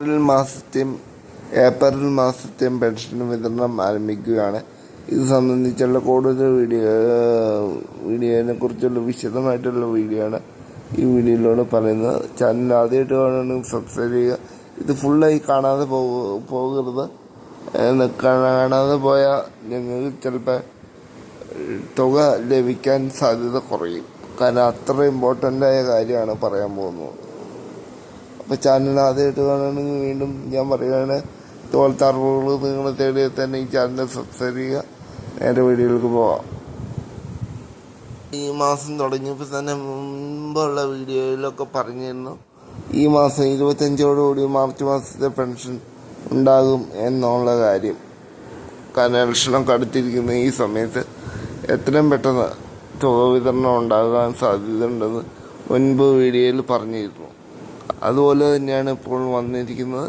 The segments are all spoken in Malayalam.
ഏപ്രിൽ മാസത്തെയും പെൻഷൻ വിതരണം ആരംഭിക്കുകയാണ്. ഇത് സംബന്ധിച്ചുള്ള കൂടുതൽ വീഡിയോനെ കുറിച്ചുള്ള വിശദമായിട്ടുള്ള വീഡിയോ ആണ് ഈ വീഡിയോയിലൂടെ പറയുന്നത്. ചാനൽ ആദ്യമായിട്ട് കാണുകയാണെങ്കിൽ സബ്സ്ക്രൈബ് ചെയ്യുക. ഇത് ഫുള്ളായി കാണാതെ പോകരുത്. കാണാതെ പോയാൽ ഞങ്ങൾക്ക് ചിലപ്പോൾ തുക ലഭിക്കാൻ സാധ്യത കുറയും. കാരണം അത്ര ഇമ്പോർട്ടൻ്റായ കാര്യമാണ് പറയാൻ പോകുന്നത്. അപ്പോൾ ചാനൽ ആദ്യമായിട്ട് കാണുകയാണെങ്കിൽ വീണ്ടും ഞാൻ പറയുകയാണ്, ഇതുപോലത്തെ അറിവുകൾ നിങ്ങളെ തേടിയാൽ തന്നെ ഈ ചാനൽ സബ്സ്ക്രൈബ് ചെയ്യുക. നേരെ വീഡിയോയിലേക്ക് പോവാം. ഈ മാസം തുടങ്ങിയപ്പോൾ തന്നെ മുമ്പുള്ള വീഡിയോയിലൊക്കെ പറഞ്ഞിരുന്നു, ഈ മാസം 25ഓടുകൂടി മാർച്ച് മാസത്തെ പെൻഷൻ ഉണ്ടാകും എന്നുള്ള കാര്യം. കാരണം ഇലക്ഷനൊക്കെ അടുത്തിരിക്കുന്ന ഈ സമയത്ത് എത്രയും പെട്ടെന്ന് തുക വിതരണം ഉണ്ടാകാൻ സാധ്യതയുണ്ടെന്ന് മുൻപ് വീഡിയോയിൽ പറഞ്ഞിരുന്നു. അതുപോലെ തന്നെയാണ് ഇപ്പോൾ വന്നിരിക്കുന്നത്.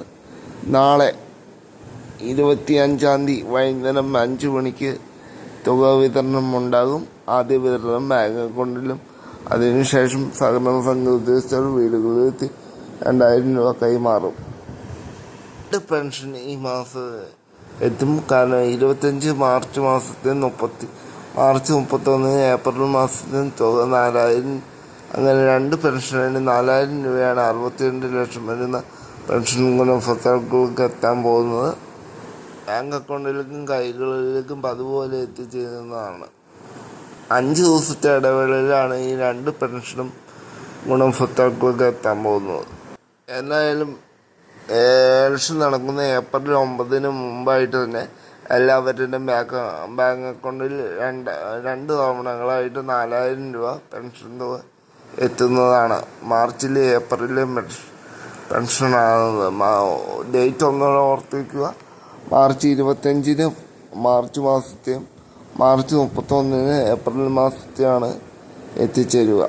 നാളെ 25-ാം തീയതി വൈകുന്നേരം 5 മണിക്ക് തുക വിതരണം ഉണ്ടാകും. ആദ്യ വിതരണം ബാങ്ക് അക്കൗണ്ടിലും അതിനുശേഷം സഹകരണ സംഘ ഉദ്യോഗസ്ഥർ വീടുകളിലെത്തി 2000 രൂപ കൈമാറും. പെൻഷൻ ഈ മാസം എത്തും. കാരണം 25 മാർച്ച് മാസത്തെ മാർച്ച് 31 ഏപ്രിൽ മാസത്തിന് തുക 4000. അങ്ങനെ 2 പെൻഷനിന് 4000 രൂപയാണ് 62 ലക്ഷം വരുന്ന പെൻഷൻ ഗുണഭോക്താക്കൾക്ക് എത്താൻ പോകുന്നത്. ബാങ്ക് അക്കൗണ്ടിലേക്കും കൈകളിലേക്കും അതുപോലെ എത്തിച്ചേരുന്നതാണ്. 5 ദിവസത്തെ ഇടവേളയിലാണ് ഈ 2 പെൻഷനും ഗുണഭോക്താക്കൾക്ക് എത്താൻ പോകുന്നത്. എന്തായാലും ഇലക്ഷൻ നടക്കുന്ന ഏപ്രിൽ 9-ന് മുമ്പായിട്ട് തന്നെ എല്ലാവരുടെയും ബാങ്ക് അക്കൗണ്ടിൽ 2 തവണകളായിട്ട് 4000 രൂപ പെൻഷൻ തുക എത്തുന്നതാണ്. മാർച്ചിലെ ഏപ്രിലെ പെൻഷനാണ്. ഡേറ്റ് ഒന്നുകൂടെ ഓർത്ത് വയ്ക്കുക. മാർച്ച് 25-ന് മാർച്ച് മാസത്തെയും മാർച്ച് 31-ന് ഏപ്രിൽ മാസത്തെയാണ് എത്തിച്ചേരുക.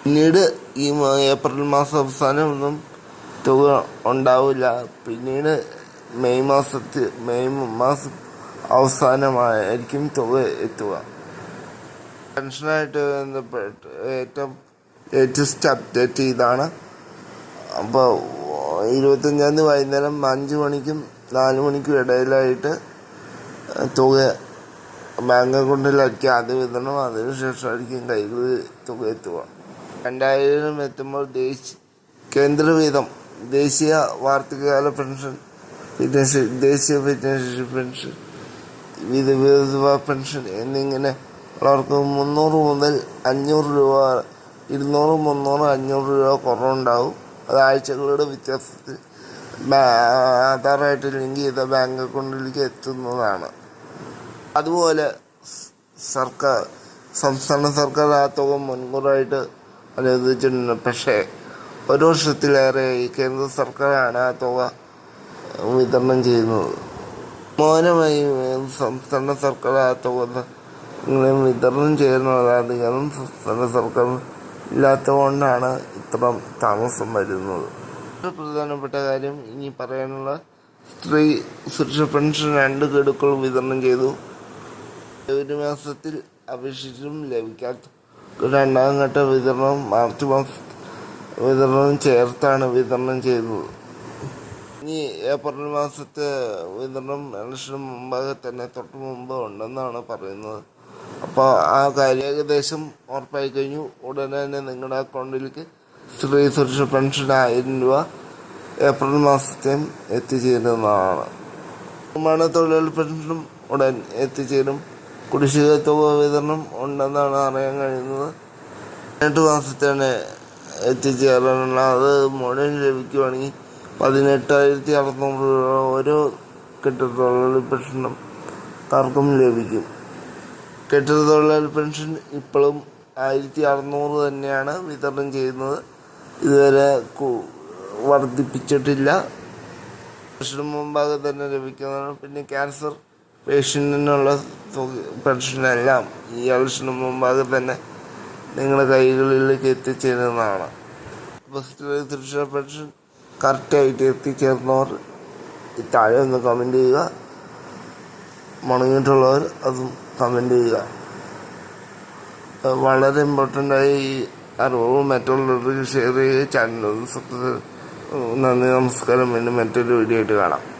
പിന്നീട് ഈ ഏപ്രിൽ മാസം അവസാനം ഒന്നും തുക ഉണ്ടാവില്ല. പിന്നീട് മെയ് മാസം അവസാനമായിരിക്കും തുക എത്തുക. പെൻഷനായിട്ട് ബന്ധപ്പെട്ട് ഏറ്റവും ലേറ്റസ്റ്റ് അപ്ഡേറ്റ് ഇതാണ്. അപ്പോൾ 25-ാം തീയതി വൈകുന്നേരം 5 മണിക്കും 4 മണിക്കും ഇടയിലായിട്ട് തുക ബാങ്ക് അക്കൗണ്ടിലായിരിക്കും ആദ്യ വിതരണം. അതിനുശേഷമായിരിക്കും കൈകളിൽ തുക എത്തുക. 2000 എത്തുമ്പോൾ കേന്ദ്രവീതം ദേശീയ വാർഷികകാല പെൻഷൻ, ദേശീയ ഫിറ്റ്നസ് പെൻഷൻ, വിധവ പെൻഷൻ എന്നിങ്ങനെ ഉള്ളവർക്ക് 300 മുതൽ 500 രൂപ 200, 300, 500 രൂപ കുറവുണ്ടാവും. അത് ആഴ്ചകളുടെ വ്യത്യാസത്തിൽ ആധാറായിട്ട് ലിങ്ക് ചെയ്ത ബാങ്ക് അക്കൗണ്ടിലേക്ക് എത്തുന്നതാണ്. അതുപോലെ സംസ്ഥാന സർക്കാർ ആ തുക മുൻകൂറായിട്ട് അനുവദിച്ചിട്ടുണ്ട്. പക്ഷേ 1 വർഷത്തിലേറെ കേന്ദ്ര സർക്കാരാണ് ആ തുക വിതരണം ചെയ്യുന്നത്. മൗനമായി സംസ്ഥാന സർക്കാർ ആ തുക വിതരണം ചെയ്യുന്നത് അധികം സംസ്ഥാന സർക്കാർ ഇല്ലാത്തതുകൊണ്ടാണ് ഇത്ര താമസം വരുന്നത്. പ്രധാനപ്പെട്ട കാര്യം ഇനി പറയാനുള്ള, സ്ത്രീ സുരക്ഷ പെൻഷൻ 2 ഗഡുക്കൾ വിതരണം ചെയ്തു. 1 മാസത്തിൽ അപേക്ഷിച്ചും ലഭിക്കാത്ത 2ാം ഘട്ട വിതരണം മാർച്ച് മാസം വിതരണം ചേർത്താണ് വിതരണം ചെയ്തത്. ഇനി ഏപ്രിൽ മാസത്തെ വിതരണം ഇലക്ഷന് മുമ്പാകെ തന്നെ തൊട്ട് മുമ്പ് ഉണ്ടെന്നാണ് പറയുന്നത്. അപ്പോൾ ആ കാര്യം ഏകദേശം ഉറപ്പായി കഴിഞ്ഞു. ഉടനെ തന്നെ നിങ്ങളുടെ അക്കൗണ്ടിലേക്ക് സ്ത്രീ സുരക്ഷ പെൻഷൻ 1000 രൂപ ഏപ്രിൽ മാസത്തെയും എത്തിച്ചേരുന്നതാണ്. നിർമ്മാണ തൊഴിലാളി പെൻഷനും ഉടൻ എത്തിച്ചേരും. കുടിശ്ശിക തുക വിതരണം ഉണ്ടെന്നാണ് അറിയാൻ കഴിയുന്നത്. 18 മാസത്തെയാണ് എത്തിച്ചേരാനുള്ള. അത് മുഴുവൻ ലഭിക്കുവാണെങ്കിൽ 18,600 രൂപ ഓരോ കെട്ടിടത്തൊഴിലാളി പെൻഷനും താർക്കും ലഭിക്കും. കെട്ടിടത്തൊഴിലാളി പെൻഷൻ ഇപ്പോഴും 1600 തന്നെയാണ് വിതരണം ചെയ്യുന്നത്. ഇതുവരെ വർദ്ധിപ്പിച്ചിട്ടില്ല. പെൻഷന് മുമ്പാകെ തന്നെ ലഭിക്കുന്നതാണ്. പിന്നെ ക്യാൻസർ പേഷ്യൻറ്റിനുള്ള പെൻഷനെല്ലാം ഈ ഇലക്ഷന് മുമ്പാകെ തന്നെ നിങ്ങളുടെ കൈകളിലേക്ക് എത്തിച്ചേരുന്നതാണ്. സുരക്ഷാ പെൻഷൻ കറക്റ്റായിട്ട് എത്തിച്ചേർന്നവർ താഴെ ഒന്ന് കമൻറ്റ് ചെയ്യുക. മുടങ്ങിയിട്ടുള്ളവർ അതും കമൻറ്റ് ചെയ്യുക. വളരെ ഇമ്പോർട്ടൻ്റായി ഈ അറിവ് മറ്റുള്ളവർക്ക് ഷെയർ ചെയ്യുക. ചാനൽ സബ്സ്ക്രൈബ് നന്ദി, നമസ്കാരം. വീണ്ടും മറ്റൊരു വീഡിയോ ആയിട്ട് കാണാം.